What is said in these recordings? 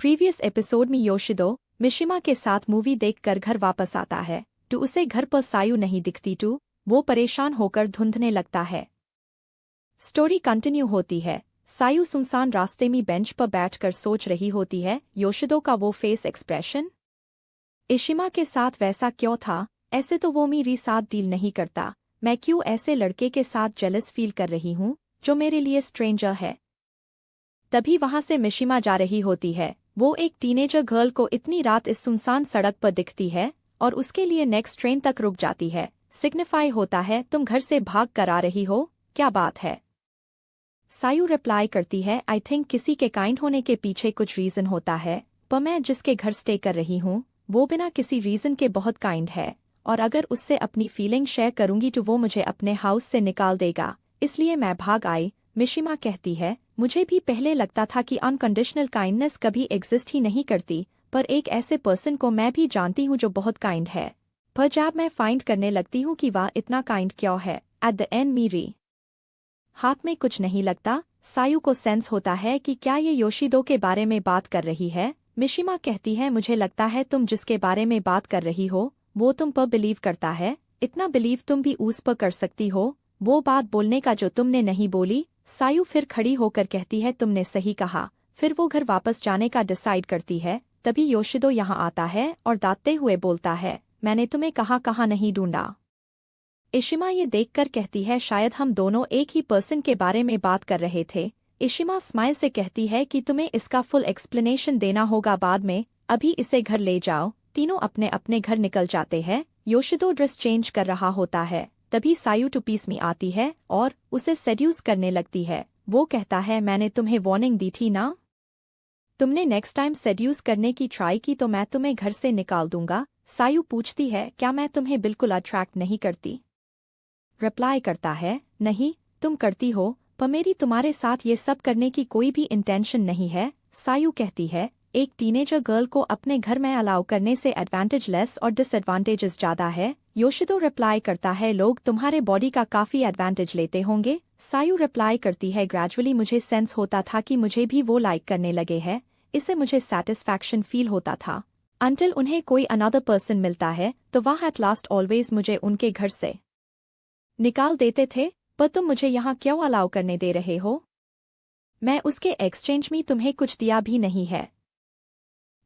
Previous episode में योशिदो Mishima के साथ मूवी देखकर घर वापस आता है तो उसे घर पर सायु नहीं दिखती तो वो परेशान होकर धुंधने लगता है। स्टोरी कंटिन्यू होती है। सायु सुनसान रास्ते में बेंच पर बैठकर सोच रही होती है। योशिदो का वो फेस एक्सप्रेशन इशिमा के साथ वैसा क्यों था? ऐसे तो वो मेरी साथ डील नहीं करता। मैं क्यों ऐसे लड़के के साथ जेलस फील कर रही हूँ जो मेरे लिए स्ट्रेंजर है? तभी वहां से मिशिमा जा रही होती है। वो एक टीनेजर गर्ल को इतनी रात इस सुनसान सड़क पर दिखती है और उसके लिए नेक्स्ट ट्रेन तक रुक जाती है। सिग्निफाई होता है, तुम घर से भाग कर आ रही हो, क्या बात है? सायु रिप्लाई करती है, आई थिंक किसी के काइंड होने के पीछे कुछ रीजन होता है, पर मैं जिसके घर स्टे कर रही हूँ वो बिना किसी रीजन के बहुत काइंड है और अगर उससे अपनी फीलिंग शेयर करूंगी तो वो मुझे अपने हाउस से निकाल देगा, इसलिए मैं भाग आई। मिशिमा कहती है, मुझे भी पहले लगता था कि अनकंडीशनल काइंडनेस कभी एग्जिस्ट ही नहीं करती, पर एक ऐसे पर्सन को मैं भी जानती हूँ जो बहुत काइंड है। पर जब मैं फाइंड करने लगती हूँ कि वह इतना काइंड क्यों है, एट द एंड मेरी हाथ में कुछ नहीं लगता। सायु को सेंस होता है कि क्या ये योशिदो के बारे में बात कर रही है। मिशिमा कहती है, मुझे लगता है तुम जिसके बारे में बात कर रही हो वो तुम पर बिलीव करता है, इतना बिलीव तुम भी उस पर कर सकती हो, वो बात बोलने का जो तुमने नहीं बोली। सायु फिर खड़ी होकर कहती है, तुमने सही कहा। फिर वो घर वापस जाने का डिसाइड करती है। तभी योशिदो यहाँ आता है और दांतते हुए बोलता है, मैंने तुम्हें कहाँ नहीं ढूंढा। इशिमा ये देखकर कहती है, शायद हम दोनों एक ही पर्सन के बारे में बात कर रहे थे। इशिमा स्माइल से कहती है कि तुम्हें इसका फुल एक्सप्लेनेशन देना होगा बाद में, अभी इसे घर ले जाओ। तीनों अपने अपने घर निकल जाते हैं। योशिदो ड्रेस चेंज कर रहा होता है। तभी सायु टू पीस में आती है और उसे सेड्यूस करने लगती है। वो कहता है, मैंने तुम्हें वार्निंग दी थी ना, तुमने नेक्स्ट टाइम सेड्यूस करने की ट्राई की तो मैं तुम्हें घर से निकाल दूंगा। सायु पूछती है, क्या मैं तुम्हें बिल्कुल अट्रैक्ट नहीं करती? रिप्लाई करता है, नहीं तुम करती हो, पर मेरी तुम्हारे साथ ये सब करने की कोई भी इंटेंशन नहीं है। सायु कहती है, एक टीनेजर गर्ल को अपने घर में अलाउ करने से एडवांटेज लेस और डिसएडवांटेजेस ज्यादा है। योशिदो रिप्लाई करता है, लोग तुम्हारे बॉडी का काफी एडवांटेज लेते होंगे। सायु रिप्लाई करती है, ग्रेजुअली मुझे सेंस होता था कि मुझे भी वो लाइक करने लगे हैं, इससे मुझे सेटिस्फैक्शन फील होता था। अंटिल उन्हें कोई अनदर पर्सन मिलता है तो वह एट लास्ट ऑलवेज मुझे उनके घर से निकाल देते थे, पर तुम मुझे यहाँ क्यों अलाउ करने दे रहे हो? मैं उसके एक्सचेंज में तुम्हें कुछ दिया भी नहीं है।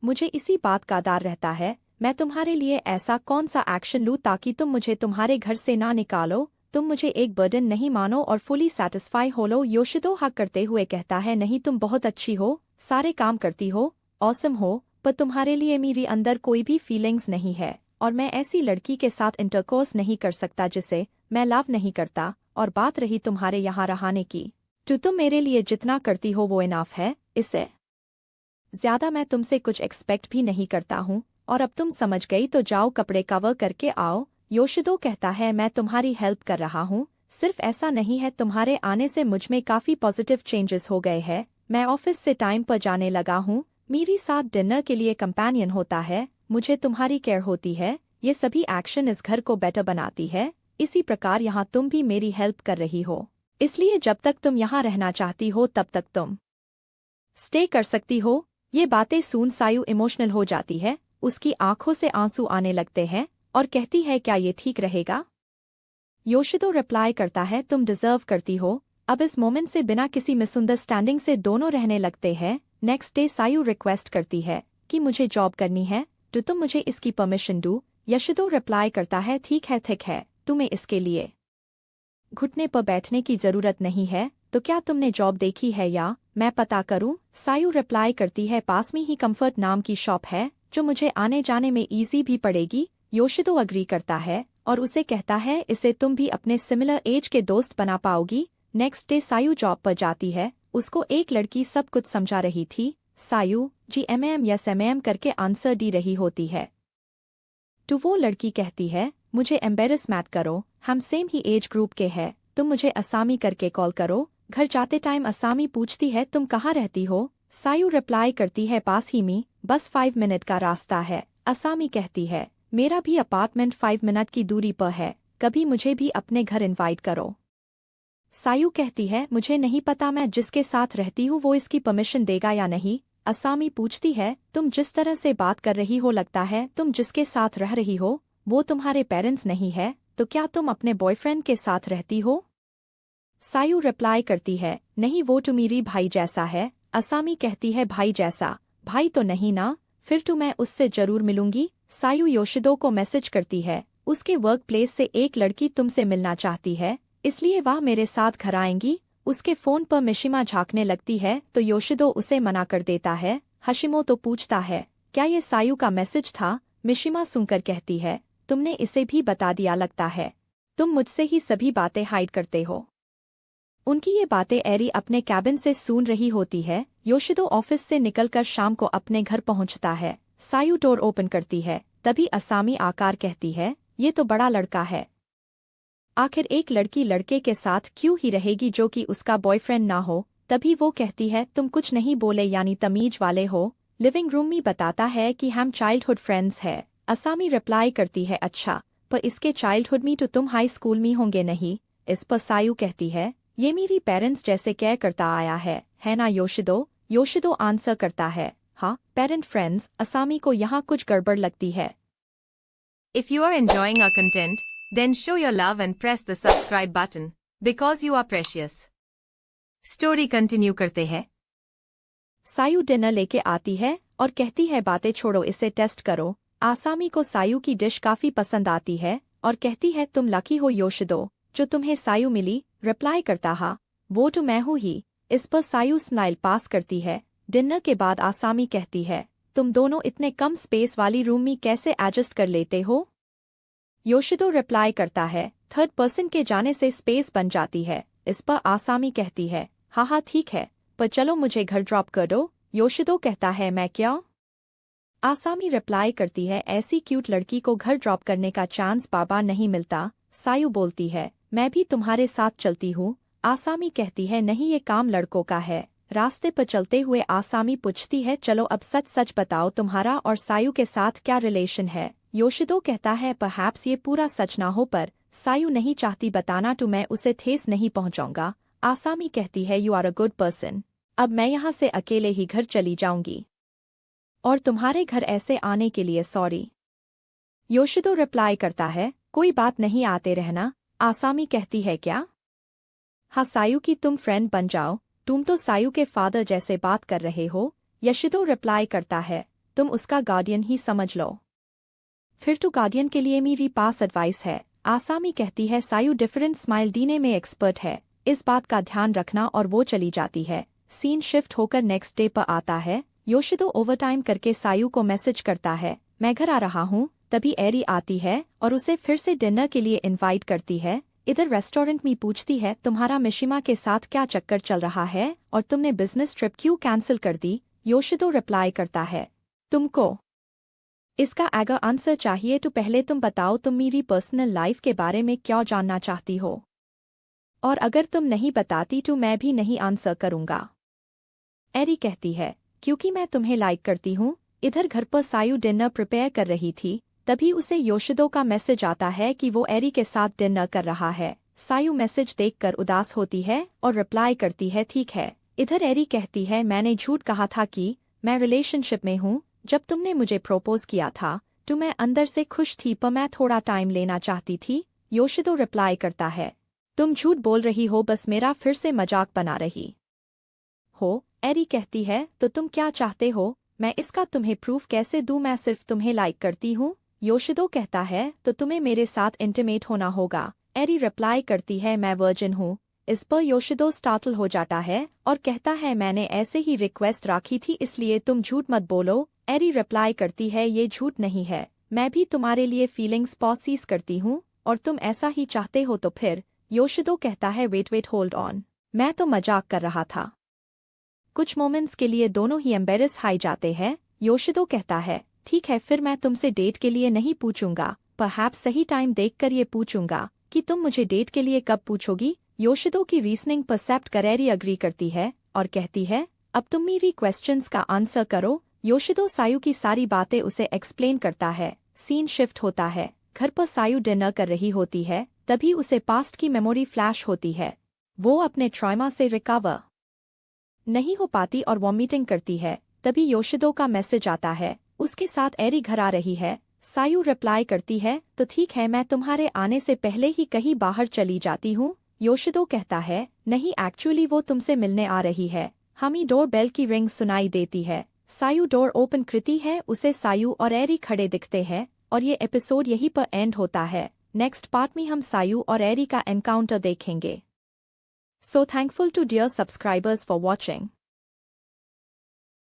मुझे इसी बात का डर रहता है, मैं तुम्हारे लिए ऐसा कौन सा एक्शन लूँ ताकि तुम मुझे तुम्हारे घर से ना निकालो। तुम मुझे एक बर्डन नहीं मानो और फुली सेटिस्फाई हो लो। योशिदो हक करते हुए कहता है, नहीं तुम बहुत अच्छी हो, सारे काम करती हो, ऑसम हो, पर तुम्हारे लिए मेरी अंदर कोई भी फीलिंग्स नहीं है और मैं ऐसी लड़की के साथ इंटरकोर्स नहीं कर सकता जिसे मैं लव नहीं करता। और बात रही तुम्हारे यहाँ रहने की, तो तुम मेरे लिए जितना करती हो वो इनफ है, इससे ज्यादा मैं तुमसे कुछ एक्सपेक्ट भी नहीं करता हूँ और अब तुम समझ गई तो जाओ कपड़े कवर करके आओ। योशिदो कहता है, मैं तुम्हारी हेल्प कर रहा हूँ, सिर्फ ऐसा नहीं है, तुम्हारे आने से मुझमें काफी पॉजिटिव चेंजेस हो गए हैं। मैं ऑफिस से टाइम पर जाने लगा हूँ, मेरी साथ डिनर के लिए कंपेनियन होता है, मुझे तुम्हारी केयर होती है, ये सभी एक्शन इस घर को बेटर बनाती है। इसी प्रकार यहाँ तुम भी मेरी हेल्प कर रही हो, इसलिए जब तक तुम यहाँ रहना चाहती हो तब तक तुम स्टे कर सकती हो। ये बातें सुन सायु इमोशनल हो जाती है, उसकी आंखों से आंसू आने लगते हैं और कहती है, क्या ये ठीक रहेगा? योशिदो रिप्लाई करता है, तुम डिजर्व करती हो। अब इस मोमेंट से बिना किसी मिसअंडरस्टैंडिंग से दोनों रहने लगते हैं। नेक्स्ट डे सायु रिक्वेस्ट करती है कि मुझे जॉब करनी है, तो तुम मुझे इसकी परमिशन दो। योशिदो रिप्लाई करता है, ठीक है, तुम्हें इसके लिए घुटने पर बैठने की जरूरत नहीं है, तो क्या तुमने जॉब देखी है या मैं पता करूं? सायु रिप्लाई करती है, पास में ही कंफर्ट नाम की शॉप है जो मुझे आने जाने में इजी भी पड़ेगी। योशिदो अग्री करता है और उसे कहता है, इसे तुम भी अपने सिमिलर एज के दोस्त बना पाओगी। नेक्स्ट डे सायु जॉब पर जाती है, उसको एक लड़की सब कुछ समझा रही थी। सायु GMM या SMM करके आंसर दी रही होती है तो वो लड़की कहती है, मुझे एम्बेरस मत करो, हम सेम ही एज ग्रुप के हैं, तुम मुझे असामी करके कॉल करो। घर जाते टाइम असामी पूछती है, तुम कहाँ रहती हो? सायु रिप्लाई करती है, पास ही में, बस 5 मिनट का रास्ता है। असामी कहती है, मेरा भी अपार्टमेंट 5 मिनट की दूरी पर है, कभी मुझे भी अपने घर इनवाइट करो। सायु कहती है, मुझे नहीं पता मैं जिसके साथ रहती हूँ वो इसकी परमिशन देगा या नहीं। असामी पूछती है, तुम जिस तरह से बात कर रही हो लगता है तुम जिसके साथ रह रही हो वो तुम्हारे पेरेंट्स नहीं है, तो क्या तुम अपने बॉयफ्रेंड के साथ रहती हो? सायू रिप्लाई करती है, नहीं वो तो मेरी भाई जैसा है। असामी कहती है, भाई जैसा? भाई तो नहीं ना, फिर तो मैं उससे जरूर मिलूंगी। सायू योशिदो को मैसेज करती है, उसके वर्क प्लेस से एक लड़की तुमसे मिलना चाहती है, इसलिए वह मेरे साथ घर आएंगी। उसके फोन पर मिशिमा झांकने लगती है तो योशिदो उसे मना कर देता है। हशिमो तो पूछता है, क्या ये सायू का मैसेज था? मिशिमा सुनकर कहती है, तुमने इसे भी बता दिया लगता है, तुम मुझसे ही सभी बातें हाइड करते हो। उनकी ये बातें एरी अपने कैबिन से सुन रही होती है। योशिदो ऑफिस से निकलकर शाम को अपने घर पहुंचता है। सायू डोर ओपन करती है, तभी असामी आकार कहती है, ये तो बड़ा लड़का है। आखिर एक लड़की लड़के के साथ क्यों ही रहेगी जो कि उसका बॉयफ्रेंड ना हो? तभी वो कहती है, तुम कुछ नहीं बोले यानी तमीज वाले हो। लिविंग रूम में बताता है कि हम चाइल्डहुड फ्रेंड्स है। असामी रिप्लाई करती है, अच्छा, पर इसके चाइल्डहुड में तो तुम हाई स्कूल में होंगे नहीं। इस पर सायू कहती है, ये मेरी पेरेंट्स जैसे क्या करता आया है ना योशिदो? योशिदो आंसर करता है, हाँ, पेरेंट फ्रेंड्स। असामी को यहाँ कुछ गड़बड़ लगती है। If you are enjoying our content, then show your love and press the subscribe button, because you are precious. Story continue करते हैं। सायू डिनर लेके आती है और कहती है, बातें छोड़ो, इसे टेस्ट करो। आसामी को सायू की डिश काफी पसंद आती है और कहती है, तुम लकी हो योशिदो जो तुम्हें सायू मिली। रिप्लाई करता, हाँ, वो तो मैं हूँ ही। इस पर सायू स्माइल पास करती है। डिनर के बाद आसामी कहती है, तुम दोनों इतने कम स्पेस वाली रूम में कैसे एडजस्ट कर लेते हो? योशिदो रिप्लाई करता है, थर्ड पर्सन के जाने से स्पेस बन जाती है। इस पर आसामी कहती है, हाँ हाँ ठीक है, पर चलो मुझे घर ड्रॉप कर दो। योशिदो कहता है, मैं क्या? आसामी रिप्लाई करती है, ऐसी क्यूट लड़की को घर ड्रॉप करने का चांस बाबा नहीं मिलता। सायू बोलती है, मैं भी तुम्हारे साथ चलती हूँ। आसामी कहती है, नहीं, ये काम लड़कों का है। रास्ते पर चलते हुए आसामी पूछती है, चलो अब सच सच बताओ, तुम्हारा और सायू के साथ क्या रिलेशन है? योशिदो कहता है, परहैप्स ये पूरा सच ना हो, पर सायू नहीं चाहती बताना तो मैं उसे ठेस नहीं पहुंचाऊंगा। आसामी कहती है, you are a good person, अब मैं यहाँ से अकेले ही घर चली जाऊंगी और तुम्हारे घर ऐसे आने के लिए सॉरी। योशिदो रिप्लाई करता है, कोई बात नहीं, आते रहना। आसामी कहती है, क्या? हाँ सायू की तुम फ्रेंड बन जाओ, तुम तो सायू के फादर जैसे बात कर रहे हो। योशिदो रिप्लाई करता है, तुम उसका गार्डियन ही समझ लो। फिर तो गार्डियन के लिए मेरी पास एडवाइस है। आसामी कहती है, सायू डिफरेंट स्माइल देने में एक्सपर्ट है, इस बात का ध्यान रखना, और वो चली जाती है। सीन शिफ्ट होकर नेक्स्ट डे पर आता है। योशिदो ओवरटाइम करके सायू को मैसेज करता है, मैं घर आ रहा हूँ। तभी एरी आती है और उसे फिर से डिनर के लिए इनवाइट करती है। इधर रेस्टोरेंट में पूछती है, तुम्हारा मिशिमा के साथ क्या चक्कर चल रहा है और तुमने बिजनेस ट्रिप क्यों कैंसिल कर दी? योशिदो रिप्लाई करता है, तुमको इसका अगर आंसर चाहिए तो पहले तुम बताओ, तुम मेरी पर्सनल लाइफ के बारे में क्या जानना चाहती हो, और अगर तुम नहीं बताती तो मैं भी नहीं आंसर करूंगा। एरी कहती है, क्योंकि मैं तुम्हें लाइक करती हूँ। इधर घर पर सायू डिनर प्रिपेयर कर रही थी, तभी उसे योशिदो का मैसेज आता है कि वो एरी के साथ डिनर कर रहा है। सायू मैसेज देखकर उदास होती है और रिप्लाई करती है, ठीक है। इधर एरी कहती है, मैंने झूठ कहा था कि मैं रिलेशनशिप में हूँ। जब तुमने मुझे प्रपोज किया था तो मैं अंदर से खुश थी, पर मैं थोड़ा टाइम लेना चाहती थी। योशिदो रिप्लाई करता है, तुम झूठ बोल रही हो, बस मेरा फिर से मजाक बना रही हो। एरी कहती है, तो तुम क्या चाहते हो? मैं इसका तुम्हें प्रूफ कैसे दूं? मैं सिर्फ तुम्हें लाइक करती हूँ। योशिदो कहता है, तो तुम्हें मेरे साथ इंटीमेट होना होगा। एरी रिप्लाई करती है, मैं वर्जिन हूँ। इस पर योशिदो स्टार्टल हो जाता है और कहता है, मैंने ऐसे ही रिक्वेस्ट रखी थी, इसलिए तुम झूठ मत बोलो। एरी रिप्लाई करती है, ये झूठ नहीं है, मैं भी तुम्हारे लिए फीलिंग्स पॉसीज करती हूँ और तुम ऐसा ही चाहते हो तो फिर। योशिदो कहता है, वेट होल्ड ऑन, मैं तो मजाक कर रहा था। कुछ मोमेंट्स के लिए दोनों ही एम्बेरस हाई जाते हैं। योशिदो कहता है, ठीक है, फिर मैं तुमसे डेट के लिए नहीं पूछूंगा, परहैप्स सही टाइम देखकर ये पूछूंगा कि तुम मुझे डेट के लिए कब पूछोगी। योशिदो की रीजनिंग परसेप्ट कर एरी अग्री करती है और कहती है, अब तुम मेरी क्वेश्चंस का आंसर करो। योशिदो सायू की सारी बातें उसे एक्सप्लेन करता है। सीन शिफ्ट होता है, घर पर सायू डिनर कर रही होती है, तभी उसे पास्ट की मेमोरी फ्लैश होती है। वो अपने ट्रॉमा से रिकवर नहीं हो पाती और वॉमिटिंग करती है। तभी योशिदो का मैसेज आता है, उसके साथ एरी घर आ रही है। सायू रिप्लाई करती है, तो ठीक है, मैं तुम्हारे आने से पहले ही कहीं बाहर चली जाती हूँ। योशिदो कहता है, नहीं एक्चुअली वो तुमसे मिलने आ रही है। हमें डोर बेल की रिंग सुनाई देती है। सायू डोर ओपन करती है, उसे सायू और एरी खड़े दिखते हैं और ये एपिसोड यहीं पर एंड होता है। नेक्स्ट पार्ट में हम सायू और एरी का एनकाउंटर देखेंगे। So thankful to dear subscribers for watching.